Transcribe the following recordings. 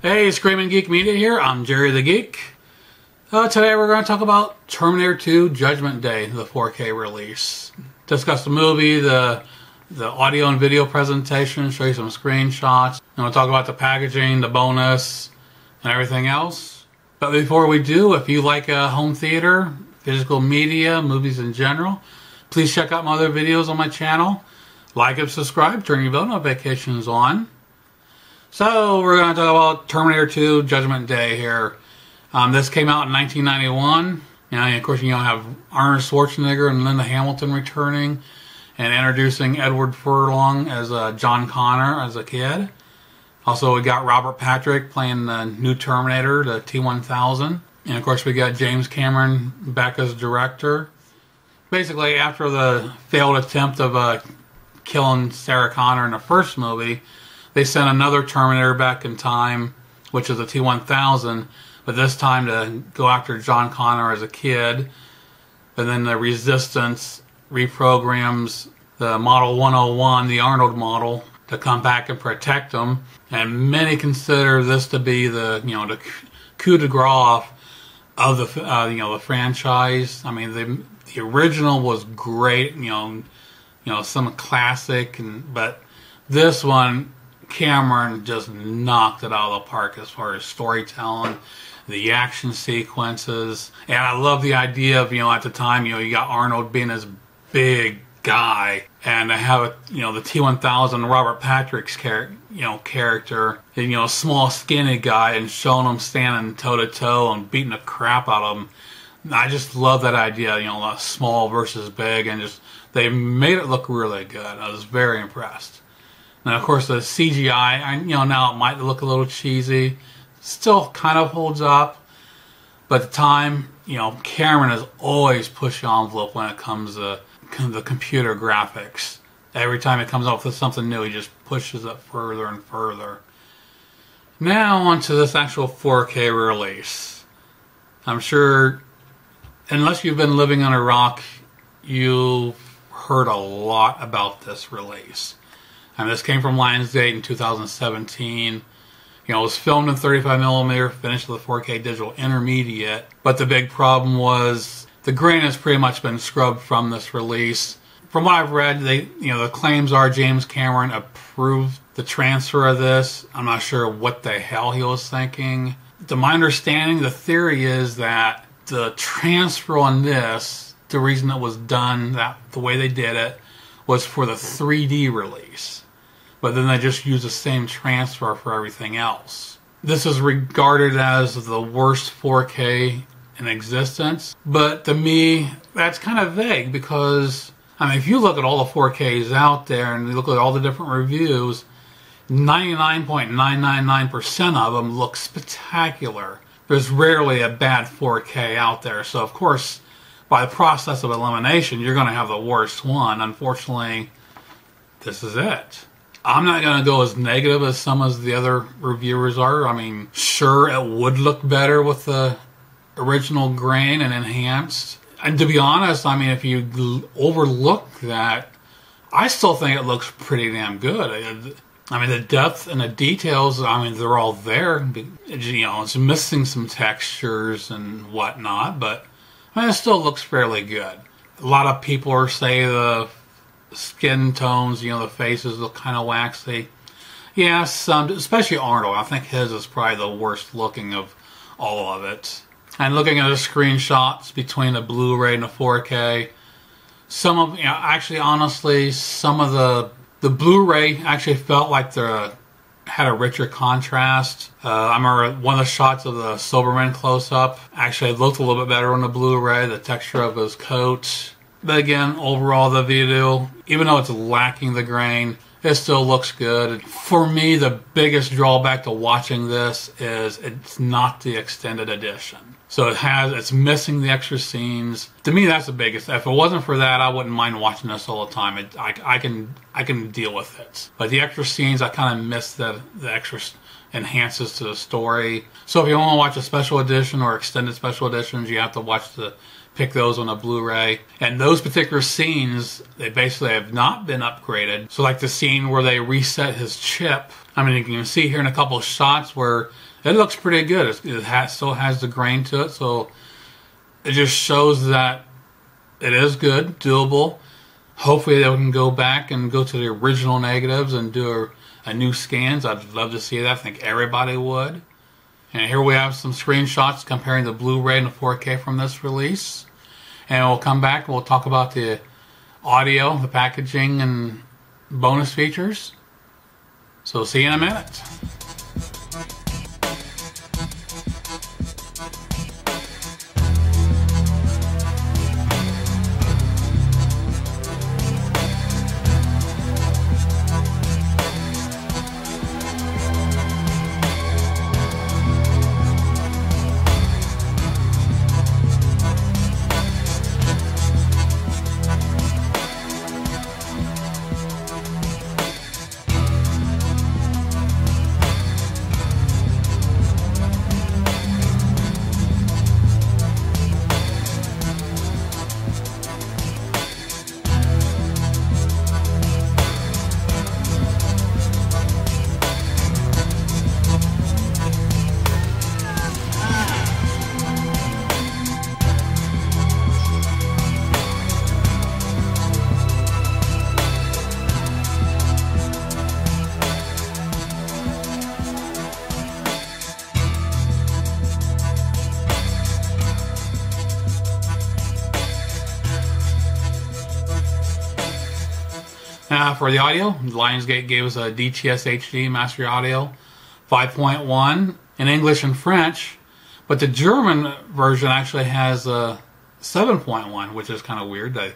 Hey, Screaming Geek Media here. I'm Jerry the Geek. Today we're going to talk about Terminator 2 Judgment Day, the 4K release. Discuss the movie, the audio and video presentation, show you some screenshots. And we'll talk about the packaging, the bonus, and everything else. But before we do, if you like home theater, physical media, movies in general, please check out my other videos on my channel. Like and subscribe, turn your bell notifications on. So we're going to talk about Terminator 2 Judgment Day here. This came out in 1991. And of course, you have Arnold Schwarzenegger and Linda Hamilton returning and introducing Edward Furlong as John Connor as a kid. Also, we got Robert Patrick playing the new Terminator, the T-1000. And of course, we got James Cameron back as director. Basically, after the failed attempt of killing Sarah Connor in the first movie, they sent another Terminator back in time, which is the T-1000, but this time to go after John Connor as a kid. And then the Resistance reprograms the Model 101, the Arnold model, to come back and protect them. And many consider this to be the the coup de grace of the the franchise. I mean, the original was great, some classic, but this one, Cameron just knocked it out of the park as far as storytelling, the action sequences, and I love the idea of at the time you got Arnold being this big guy, and to have the T-1000 Robert Patrick's character, a small skinny guy, and showing him standing toe to toe and beating the crap out of him. I just love that idea, small versus big, and just they made it look really good. I was very impressed. And of course, the CGI, now it might look a little cheesy, still kind of holds up. But at the time, Cameron has always pushed the envelope when it comes to the computer graphics. Every time it comes up with something new, he just pushes it further and further. Now onto this actual 4K release. I'm sure, unless you've been living on a rock, you've heard a lot about this release. And this came from Lionsgate in 2017. It was filmed in 35mm, finished with a 4K digital intermediate. But the big problem was the grain has pretty much been scrubbed from this release. From what I've read, the claims are James Cameron approved the transfer of this. I'm not sure what the hell he was thinking. To my understanding, the theory is that the transfer on this, the reason it was done the way they did it, was for the 3D release. But then they just use the same transfer for everything else. This is regarded as the worst 4K in existence, but to me, that's kind of vague because, if you look at all the 4Ks out there and you look at all the different reviews, 99.999% of them look spectacular. There's rarely a bad 4K out there, so of course, by the process of elimination, you're going to have the worst one. Unfortunately, this is it. I'm not going to go as negative as some of the other reviewers are. Sure, it would look better with the original grain and enhanced. And to be honest, if you overlook that, I still think it looks pretty damn good. The depth and the details, they're all there. It's missing some textures and whatnot, but it still looks fairly good. A lot of people are saying the skin tones, the faces look kind of waxy. Yeah, some, especially Arnold. I think his is probably the worst looking of all of it. And looking at the screenshots between the Blu-ray and the 4K, some of, actually, honestly, some of the Blu-ray actually felt like they had a richer contrast. I remember one of the shots of the Soberman close-up actually looked a little bit better on the Blu-ray, the texture of his coat. But again, overall, the video, even though it's lacking the grain, it still looks good. For me, the biggest drawback to watching this is it's not the extended edition. So it's missing the extra scenes. To me, that's the biggest. If it wasn't for that, I wouldn't mind watching this all the time. I can deal with it. But the extra scenes, I kind of miss the extra enhances to the story. So if you want to watch a special edition or extended special editions, you have to pick those on a Blu-ray. And those particular scenes, they basically have not been upgraded. So like the scene where they reset his chip, I mean, you can see here in a couple of shots where It looks pretty good. Still has the grain to it, so it just shows that it is good, doable. Hopefully they can go back and go to the original negatives and do a new scans. I'd love to see that. I think everybody would. And here we have some screenshots comparing the Blu-ray and the 4K from this release. And we'll come back and we'll talk about the audio, the packaging, and bonus features. So see you in a minute. For the audio, Lionsgate gave us a DTS HD Master Audio 5.1 in English and French, but the German version actually has a 7.1, which is kind of weird. The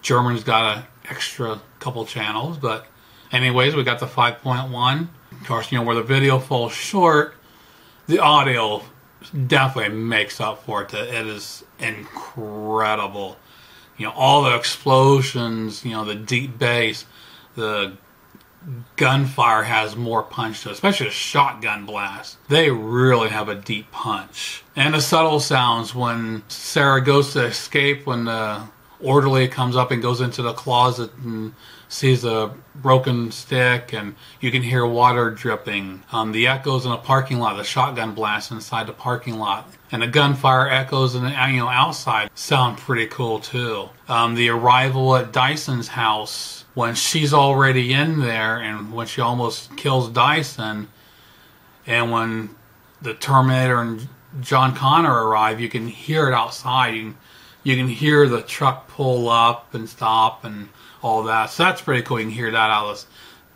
German's got an extra couple channels, but anyways, we got the 5.1. Of course, where the video falls short, the audio definitely makes up for it. It is incredible. All the explosions, the deep bass, the gunfire has more punch to it, especially the shotgun blast. They really have a deep punch. And the subtle sounds when Sarah goes to escape, when the orderly comes up and goes into the closet and sees a broken stick, and you can hear water dripping. The echoes in the parking lot, the shotgun blast inside the parking lot, and the gunfire echoes in the outside sound pretty cool too. The arrival at Dyson's house, when she's already in there and when she almost kills Dyson, and when the Terminator and John Connor arrive, you can hear it outside. You can hear the truck pull up and stop and all that. So that's pretty cool. You can hear that out of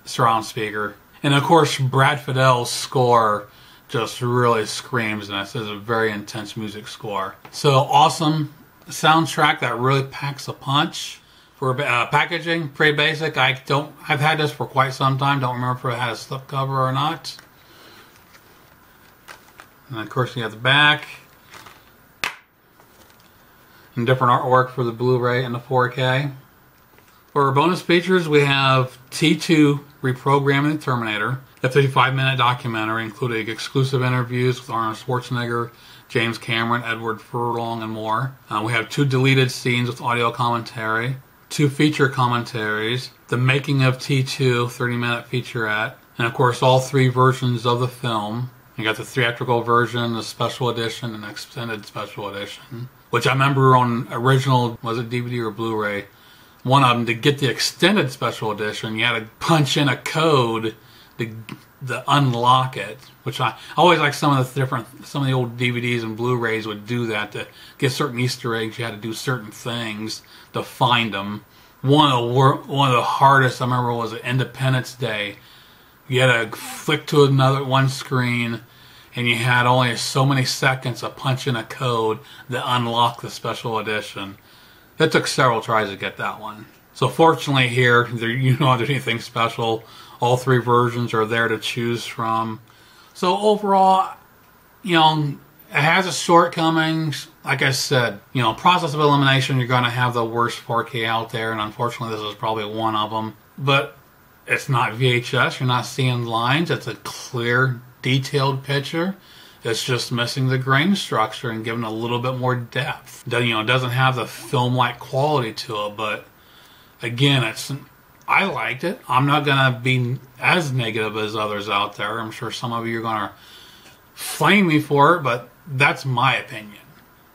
the surround speaker. And of course, Brad Fiddel's score just really screams, and this is a very intense music score. So awesome soundtrack that really packs a punch. For packaging, pretty basic. I've had this for quite some time. Don't remember if it had a slipcover or not. And of course, you have the back and different artwork for the Blu-ray and the 4K. For our bonus features, we have T2 reprogramming the Terminator, a 55-minute documentary including exclusive interviews with Arnold Schwarzenegger, James Cameron, Edward Furlong, and more. We have 2 deleted scenes with audio commentary, 2 feature commentaries, the making of T2 30-minute featurette, and of course all 3 versions of the film. You got the theatrical version, the special edition, and extended special edition, which I remember on original, was it DVD or Blu-ray? One of them, to get the extended special edition, you had to punch in a code to unlock it, which I always like. Some of the old DVDs and Blu-rays would do that to get certain Easter eggs. You had to do certain things to find them. One of the hardest I remember was Independence Day. You had to flick to one screen, and you had only so many seconds to punch in a code to unlock the special edition. It took several tries to get that one. So fortunately here, there's anything special. All 3 versions are there to choose from. So overall, it has its shortcomings. Like I said, process of elimination, you're going to have the worst 4K out there, and unfortunately this is probably one of them. But it's not VHS. You're not seeing lines. It's a clear, detailed picture. It's just missing the grain structure and giving a little bit more depth. It doesn't have the film-like quality to it, but again, I liked it. I'm not going to be as negative as others out there. I'm sure some of you are going to flame me for it, but that's my opinion.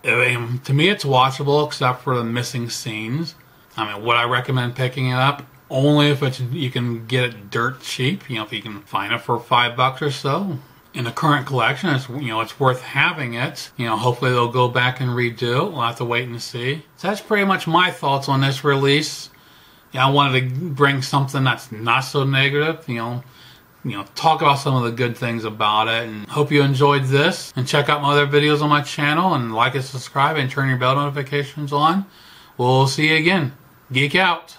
I mean, to me, it's watchable except for the missing scenes. I mean, would I recommend picking it up? Only if you can get it dirt cheap. You know, if you can find it for $5 or so. In the current collection, it's worth having it. You know, hopefully they'll go back and redo it. We'll have to wait and see. So that's pretty much my thoughts on this release. Yeah, I wanted to bring something that's not so negative. You know, talk about some of the good things about it, and hope you enjoyed this. And check out my other videos on my channel, and like and subscribe, and turn your bell notifications on. We'll see you again. Geek out.